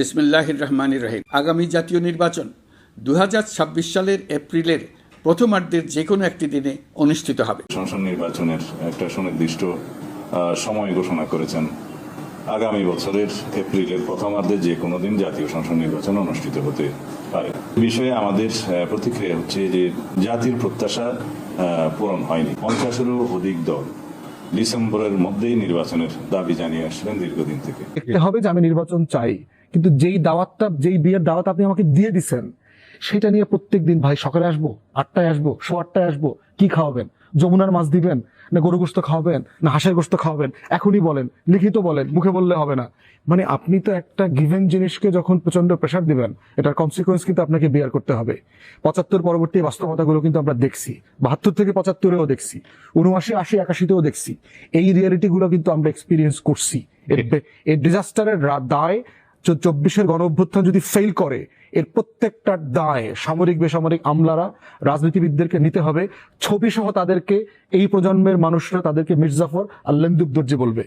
বিসমিল্লাহির রহমানির রহিম। আগামী জাতীয় নির্বাচন 2026 সালের এপ্রিলের প্রথমার্ধের যে কোনো একটি দিনে অনুষ্ঠিত হবে। সংসদ নির্বাচনের একটা সুনির্দিষ্ট সময় ঘোষণা করেছেন। আগামী বছরের এপ্রিলের প্রথমার্ধে যে কোনো দিন জাতীয় সংসদ নির্বাচন অনুষ্ঠিত হতে পারে। বিষয়ে আমাদের প্রতিক্রিয়া হচ্ছে যে জাতির প্রত্যাশা পূরণ হয়নি। 50-এরও অধিক দল ডিসেম্বরের মধ্যেই নির্বাচনের দাবি জানিয়ে আসলেন দীর্ঘদিন থেকে। দেখতে হবে যে আমি নির্বাচন চাই, কিন্তু যেই বিয়ের দাওয়াত আপনি আমাকে দিয়ে দিচ্ছেন সেটা নিয়ে প্রত্যেক দিন ভাই সকালে আসবো, 8টায় আসবো, 8:15 আসবো, কি খাওয়াবেন? যমুনার মাছ দিবেন না গরু গোস্ত খাওয়াবেন না হাঁসের গোস্ত খাওয়াবেন? এখনই বলেন, লিখিত বলেন, মুখে বললে হবে না। মানে আপনি তো একটা গিভেন জিনিসকে যখন প্রচন্ড প্রেশার দিবেন, এটার কনসিকুয়েন্স কিন্তু আপনাকে বেয়ার করতে হবে। 75 পরবর্তী বাস্তবতাগুলো কিন্তু আমরা দেখছি, 72 থেকে 75-এও দেখছি, 79, 80, 81-তেও দেখছি। এই রিয়ালিটি গুলো কিন্তু আমরা এক্সপিরিয়েন্স করছি। এই ডিজাস্টারের দায় 24-এর গণ অভ্যুত্থান যদি ফেল করে, এর প্রত্যেকটা দায় সামরিক বেসামরিক আমলারা রাজনীতিবিদদেরকে নিতে হবে। ছবি সহ তাদেরকে, এই প্রজন্মের মানুষরা তাদেরকে মির্জাফর আর লেন্দুক দর্জি বলবে।